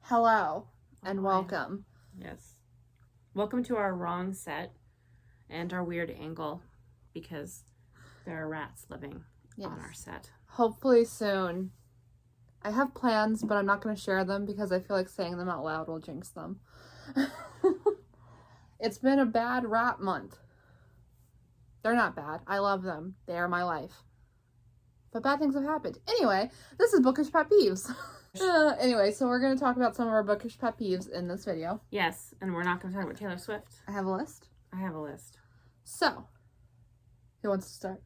Hello and welcome. Yes. Welcome to our wrong set and our weird angle because there are rats living on our set. Hopefully soon. I have plans, but I'm not going to share them because I feel like saying them out loud will jinx them. It's been a bad rat month. They're not bad. I love them. They are my life. But bad things have happened. Anyway, this is Bookish Pet Peeves. Anyway, so we're going to talk about some of our bookish pet peeves in this video. Yes, and we're not going to talk about Taylor Swift. I have a list. I have a list. So, who wants to start?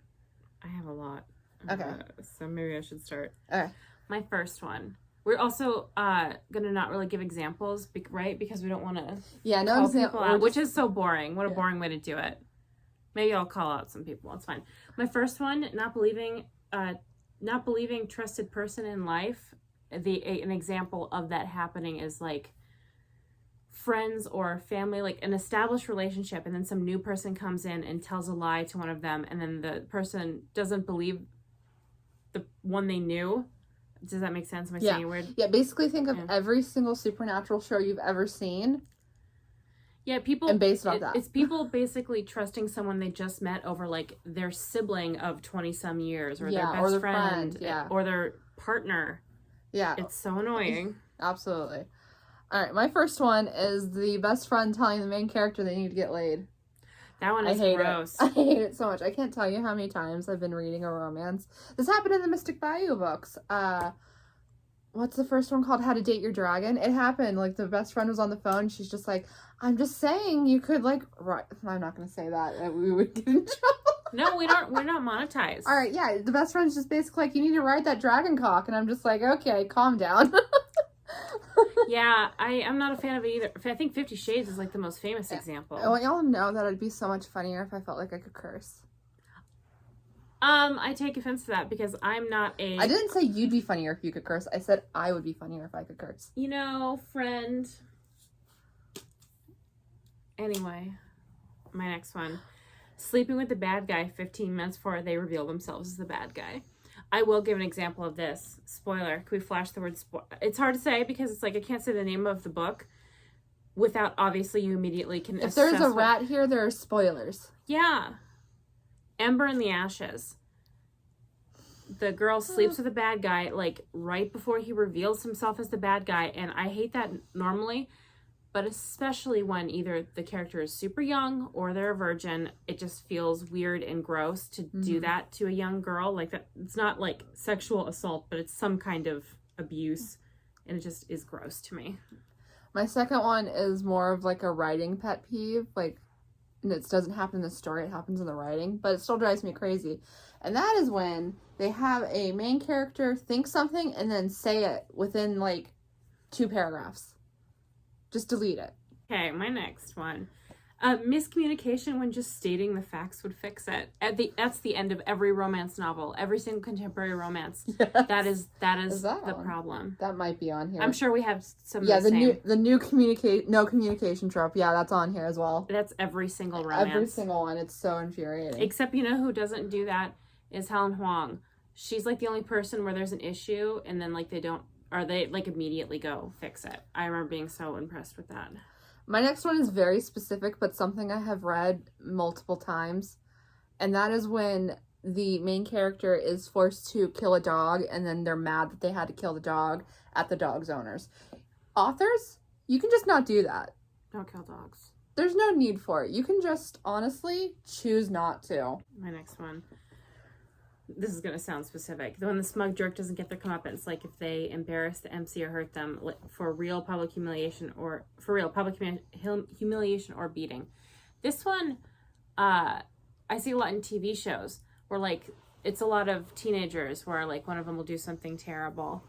I have a lot. Okay. So maybe I should start. Okay. My first one. We're also going to not really give examples, right? Because we don't want to no example, which is so boring. What a boring way to do it. Maybe I'll call out some people. It's fine. My first one, not believing trusted person in life. An example of that happening is like friends or family, like an established relationship, and then some new person comes in and tells a lie to one of them, and then the person doesn't believe the one they knew. Does that make sense? Am I saying it weird? Yeah, basically think of every single supernatural show you've ever seen. Yeah, people... And based on that. It's people basically trusting someone they just met over, like, their sibling of 20-some years, or their best friend, or their partner. Yeah. It's so annoying. Absolutely. All right, my first one is the best friend telling the main character they need to get laid. That one is gross. I hate it so much. I can't tell you how many times I've been reading a romance. This happened in the Mystic Bayou books. What's the first one called? How to Date Your Dragon. It happened. Like, the best friend was on the phone. She's just like, I'm just saying you could, like, right. I'm not going to say that. We would get in trouble. No, we don't. We're not monetized. All right, yeah. The best friend's just basically like, you need to ride that dragon cock. And I'm just like, okay, calm down. Yeah, I'm not a fan of it either. I think 50 Shades is like the most famous example. I want y'all to know that it'd be so much funnier if I felt like I could curse. I take offense to that because I'm not a... I didn't say you'd be funnier if you could curse. I said I would be funnier if I could curse. You know, friend. Anyway, my next one. Sleeping with the bad guy 15 minutes before they reveal themselves as the bad guy. I will give an example of this. Spoiler. Can we flash the word spoiler? It's hard to say because it's like I can't say the name of the book without obviously you immediately can If there's a rat here, there are spoilers. Yeah. Ember in the Ashes. The girl sleeps with a bad guy like right before he reveals himself as the bad guy, and I hate that normally, but especially when either the character is super young or they're a virgin, it just feels weird and gross to do that to a young girl. Like, that, it's not like sexual assault, but it's some kind of abuse, and it just is gross to me. My second one is more of like a writing pet peeve. Like, and it doesn't happen in the story, it happens in the writing, but it still drives me crazy. And that is when they have a main character think something and then say it within like 2 paragraphs. Just delete it. Okay, my next one. Miscommunication when just stating the facts would fix it. That's the end of every romance novel. Every single contemporary romance. Yes. That is the problem. That might be on here. I'm sure we have some. Yeah, the new no communication trope. Yeah, that's on here as well. That's every single romance. Every single one. It's so infuriating. Except, you know who doesn't do that is Helen Huang. She's like the only person where there's an issue and then like they like immediately go fix it. I remember being so impressed with that. My next one is very specific, but something I have read multiple times. And that is when the main character is forced to kill a dog and then they're mad that they had to kill the dog at the dog's owners. Authors, you can just not do that. Don't kill dogs. There's no need for it. You can just honestly choose not to. My next one. This is going to sound specific. When the smug jerk doesn't get their comeuppance, like if they embarrass the MC or hurt them for real public humiliation or beating. This one, I see a lot in TV shows where like it's a lot of teenagers where like one of them will do something terrible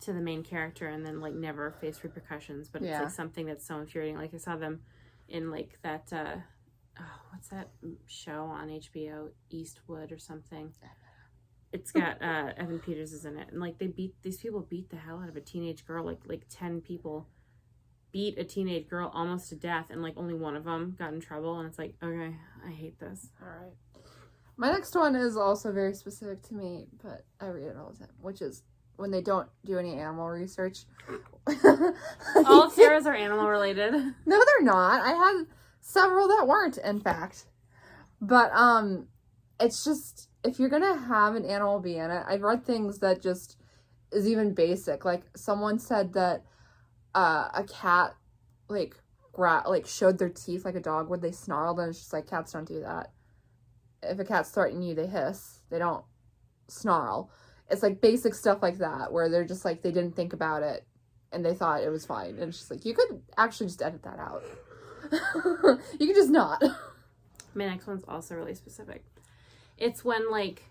to the main character and then like never face repercussions, but it's like something that's so infuriating. Like I saw them in like that what's that show on HBO, Eastwood or something. It's got Evan Peters is in it, and like these people beat the hell out of a teenage girl. Like 10 people beat a teenage girl almost to death, and like only one of them got in trouble. And it's like, okay, I hate this. All right, my next one is also very specific to me, but I read it all the time, which is when they don't do any animal research. All of Sarah's are animal related. No, they're not. I had several that weren't, in fact. But it's just, if you're gonna have an animal be in it, I've read things that just is even basic. Like someone said that a cat like showed their teeth like a dog would. They snarled, and it's just like, cats don't do that. If a cat's threatening you, they hiss. They don't snarl. It's like basic stuff like that where they're just like, they didn't think about it and they thought it was fine. And it's just like, you could actually just edit that out. You could just not. My next one's also really specific. It's when, like,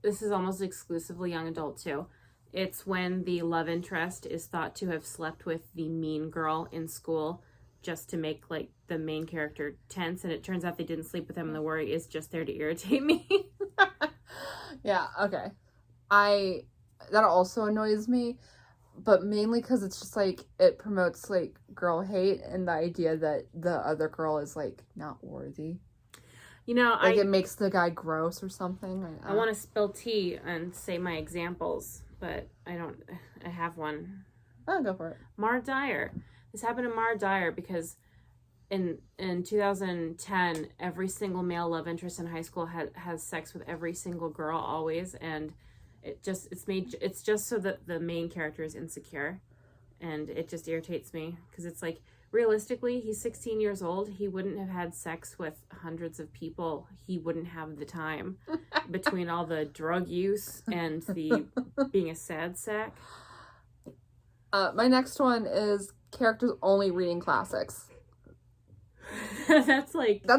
this is almost exclusively young adult too. It's when the love interest is thought to have slept with the mean girl in school just to make, like, the main character tense, and it turns out they didn't sleep with him, and the worry is just there to irritate me. Yeah, okay. That also annoys me, but mainly because it's just, like, it promotes, like, girl hate and the idea that the other girl is, like, not worthy. You know, like, it makes the guy gross or something. I want to spill tea and say my examples, but I have one. Oh, go for it. Mara Dyer. This happened to Mara Dyer because in 2010, every single male love interest in high school has sex with every single girl always, and it's just so that the main character is insecure, and it just irritates me because it's like, realistically, he's 16 years old. He wouldn't have had sex with hundreds of people. He wouldn't have the time between all the drug use and the being a sad sack. My next one is characters only reading classics. That's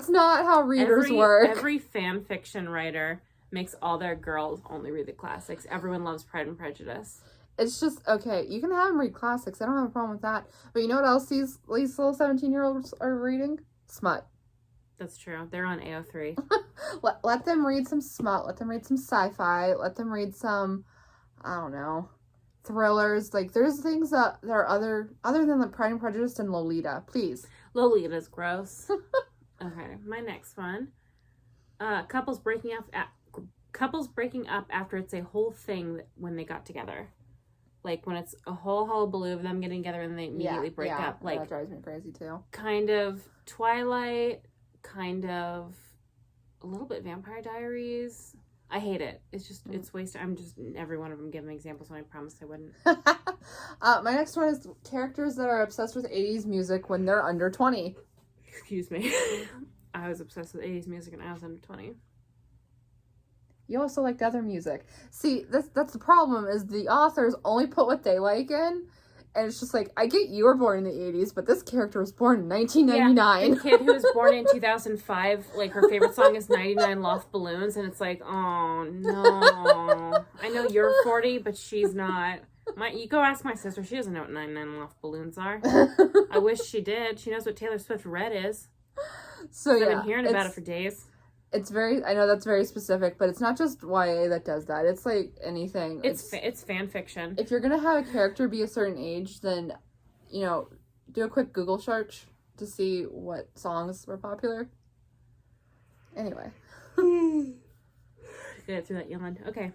not how readers work. Every fan fiction writer makes all their girls only read the classics. Everyone loves Pride and Prejudice. It's just, okay, you can have them read classics. I don't have a problem with that. But you know what else these little 17-year-olds are reading? Smut. That's true. They're on AO3. Let them read some smut. Let them read some sci-fi. Let them read some, I don't know, thrillers. Like, there's things that are other than the Pride and Prejudice and Lolita. Please. Lolita's gross. Okay, my next one. Couples breaking up after it's a whole thing when they got together. Like, when it's a whole hullabaloo of them getting together and they immediately break up. Like, that drives me crazy, too. Kind of Twilight, kind of a little bit Vampire Diaries. I hate it. It's just, it's wasted. I'm just, every one of them giving examples when I promised I wouldn't. My next one is characters that are obsessed with 80s music when they're under 20. Excuse me. I was obsessed with 80s music when I was under 20. You also liked other music. See, that's the problem, is the authors only put what they like in, and it's just like, I get you were born in the 80s, but this character was born in 1999. Yeah, the kid who was born in 2005, like, her favorite song is 99 Loft Balloons, and it's like, oh, no. I know you're 40, but she's not. You go ask my sister. She doesn't know what 99 Loft Balloons are. I wish she did. She knows what Taylor Swift Red is. So, I've been hearing about it for days. I know that's very specific, but it's not just YA that does that. It's like anything. It's fan fiction. If you're going to have a character be a certain age, then, you know, do a quick Google search to see what songs were popular. Anyway. Get through that yawn. Okay.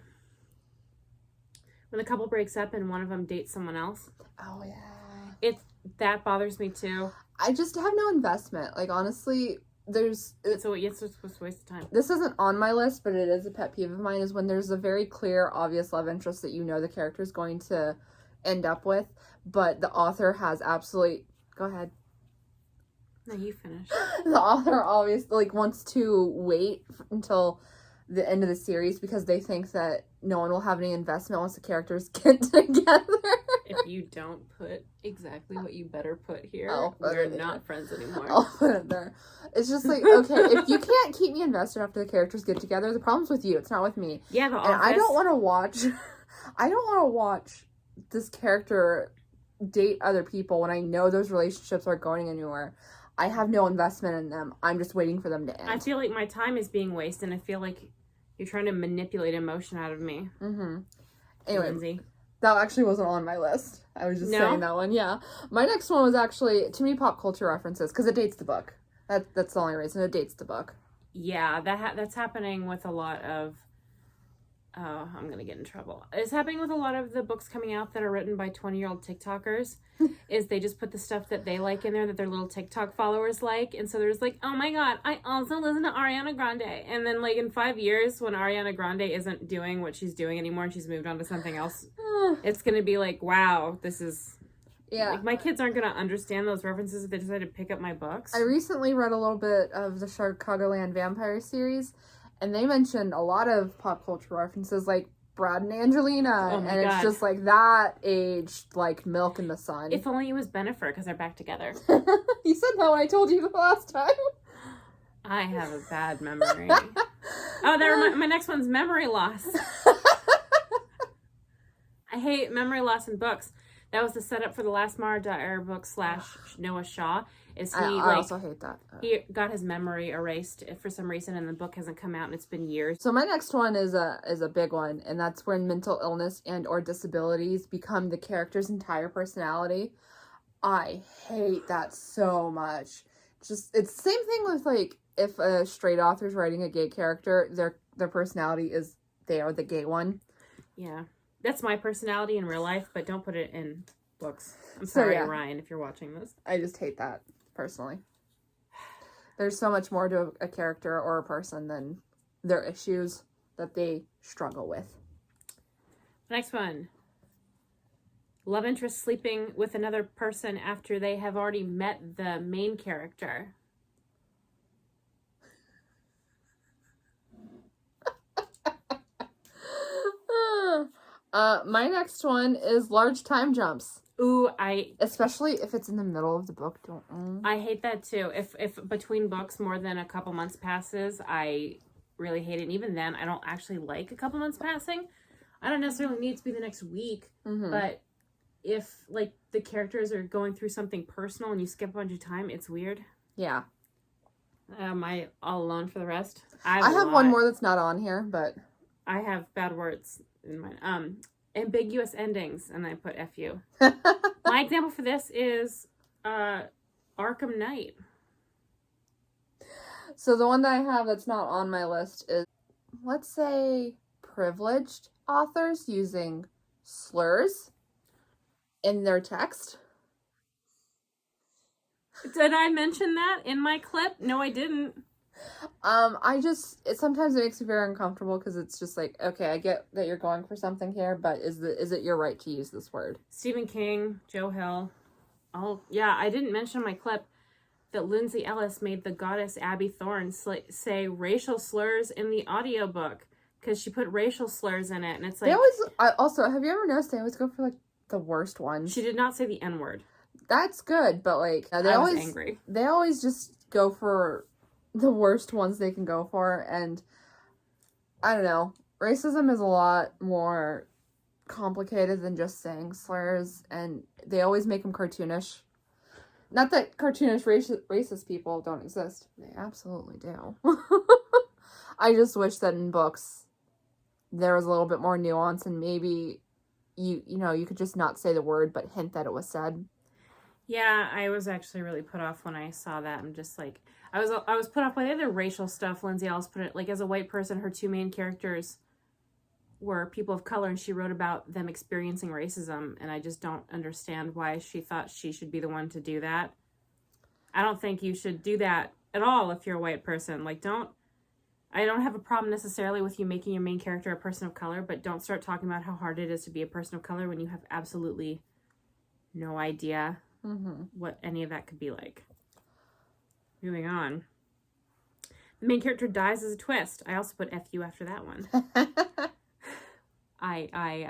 When the couple breaks up and one of them dates someone else. Oh, yeah. That bothers me too. I just have no investment. Like, honestly, it's supposed to waste of time. This isn't on my list, but it is a pet peeve of mine, is when there's a very clear, obvious love interest that you know the character is going to end up with, but the author has absolutely... Go ahead. No, you finish. The author obviously, wants to wait until the end of the series because they think that no one will have any investment once the characters get together. If you don't put exactly what you better put here, we're not friends anymore. I'll put it there. It's just like, okay, if you can't keep me invested after the characters get together, the problem's with you. It's not with me. Yeah, the Office. And I don't want to watch this character date other people when I know those relationships aren't going anywhere. I have no investment in them. I'm just waiting for them to end. I feel like my time is being wasted, and I feel like you're trying to manipulate emotion out of me. Mm-hmm. Anyway, Lindsay. That actually wasn't on my list. I was just saying that one. Yeah. My next one was actually too many pop culture references because it dates the book. That's the only reason. It dates the book. Yeah, that's happening with a lot of oh, I'm going to get in trouble. It's happening with a lot of the books coming out that are written by 20-year-old TikTokers, is they just put the stuff that they like in there that their little TikTok followers like. And so there's like, oh my God, I also listen to Ariana Grande. And then like in 5 years, when Ariana Grande isn't doing what she's doing anymore and she's moved on to something else, it's going to be like, wow, this is... Yeah. Like, my kids aren't going to understand those references if they decide to pick up my books. I recently read a little bit of the Chicagoland Vampire series, and they mentioned a lot of pop culture references, like Brad and Angelina, oh my and God. It's just like that aged like milk in the sun. If only it was Bennifer, because they're back together. You said that when I told you the last time. I have a bad memory. Oh, my next one's memory loss. I hate memory loss in books. That was the setup for the last Mara Dyer book / Noah Shaw. I also hate that. He got his memory erased for some reason, and the book hasn't come out, and it's been years. So my next one is a big one, and that's when mental illness and or disabilities become the character's entire personality. I hate that so much. It's the same thing with like if a straight author's writing a gay character, their personality is they are the gay one. Yeah. That's my personality in real life, but don't put it in books. I'm sorry, Ryan, if you're watching this. I just hate that, personally. There's so much more to a character or a person than their issues that they struggle with. Next one. Love interest sleeping with another person after they have already met the main character. My next one is large time jumps. Ooh, especially if it's in the middle of the book. I hate that too. If between books more than a couple months passes, I really hate it. And even then, I don't actually like a couple months passing. I don't necessarily need it to be the next week, but if like the characters are going through something personal and you skip a bunch of time, it's weird. Yeah. Am I all alone for the rest? I have one more that's not on here, but I have bad words in mine. Ambiguous endings, and I put FU. My example for this is Arkham Knight. So the one that I have that's not on my list is, let's say, privileged authors using slurs in their text. Did I mention that in my clip? No, I didn't. Sometimes it makes me very uncomfortable because it's just like, okay, I get that you're going for something here, but is it your right to use this word? Stephen King, Joe Hill. I didn't mention in my clip that Lindsay Ellis made the goddess Abby Thorne say racial slurs in the audiobook because she put racial slurs in it, and it's like... Also, have you ever noticed they always go for, like, the worst ones? She did not say the N-word. That's good, but, like... I was angry. They always just go for the worst ones they can go for, and I don't know. Racism is a lot more complicated than just saying slurs, and they always make them cartoonish. Not that cartoonish racist people don't exist. They absolutely do. I just wish that in books there was a little bit more nuance, and maybe you could just not say the word but hint that it was said. Yeah, I was actually really put off when I saw that. I'm just like, I was put off by the other racial stuff. Lindsay Ellis put it, like, as a white person, her two main characters were people of color, and she wrote about them experiencing racism, and I just don't understand why she thought she should be the one to do that. I don't think you should do that at all if you're a white person. Like, I don't have a problem necessarily with you making your main character a person of color, but don't start talking about how hard it is to be a person of color when you have absolutely no idea what any of that could be like. Moving on. The main character dies as a twist. I also put FU after that one. I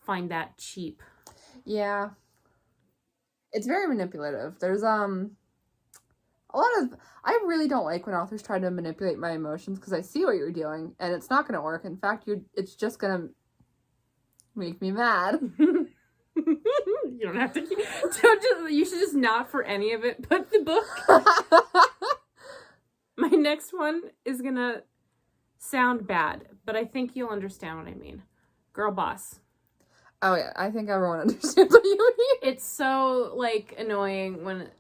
find that cheap. Yeah. It's very manipulative. There's a lot of... I really don't like when authors try to manipulate my emotions because I see what you're doing and it's not going to work. In fact, it's just going to make me mad. You don't have to... you should just not for any of it put the book. My next one is going to sound bad, but I think you'll understand what I mean. Girl boss. Oh, yeah. I think everyone understands what you mean. It's so, like, annoying when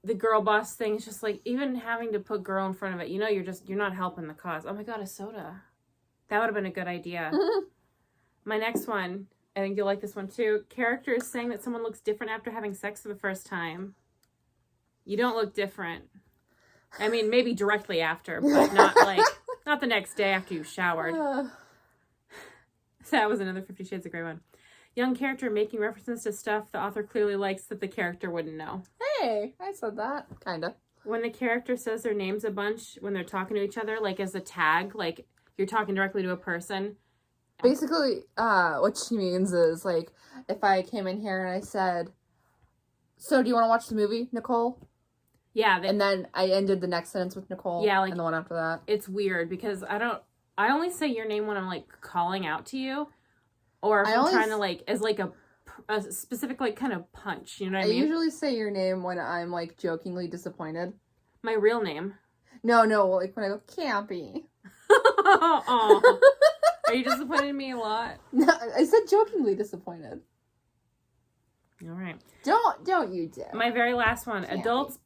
the girl boss thing is just, like, even having to put girl in front of it, you're not helping the cause. Oh, my God, a soda. That would have been a good idea. My next one, I think you'll like this one too. Characters saying that someone looks different after having sex for the first time. You don't look different. I mean, maybe directly after, but not the next day after you showered. That was another 50 Shades of Grey one. Young character making references to stuff the author clearly likes that the character wouldn't know. Hey, I said that. Kinda. When the character says their names a bunch when they're talking to each other, like as a tag, like you're talking directly to a person. Basically, what she means is, like, if I came in here and I said, so do you want to watch the movie, Nicole? Yeah. And then I ended the next sentence with Nicole. Yeah, like, and the one after that. It's weird because I only say your name when I'm, like, calling out to you. Or if I'm trying to, like, as, like, a specific, like, kind of punch. You know what I mean? I usually say your name when I'm, like, jokingly disappointed. My real name? No, like, when I go, Campy. Oh. Are you disappointed in me a lot? No, I said jokingly disappointed. All right. Don't you dare. My very last one. Campy.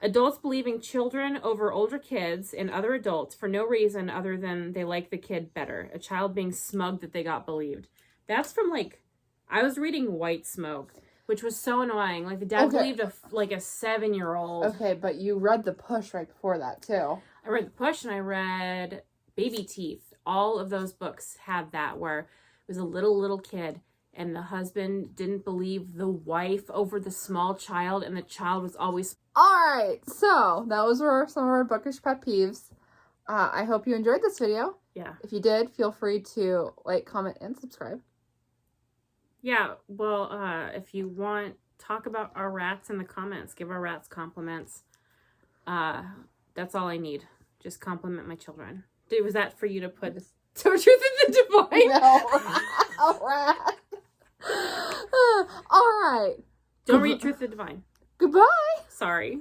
Adults believing children over older kids and other adults for no reason other than they like the kid better. A child being smug that they got believed. That's from, like, I was reading White Smoke, which was so annoying. Like, the dad believed a 7-year-old. Okay, but you read The Push right before that, too. I read The Push and I read Baby Teeth. All of those books had that, where it was a little kid and the husband didn't believe the wife over the small child, and the child was always... Alright, so those were some of our bookish pet peeves. I hope you enjoyed this video. Yeah. If you did, feel free to like, comment, and subscribe. Yeah, well, if you want, talk about our rats in the comments. Give our rats compliments. That's all I need. Just compliment my children. Dude, was that for you to put this? So Truth in the Divine? No. Alright. Alright. Don't read Truth in the Divine. Goodbye. Sorry.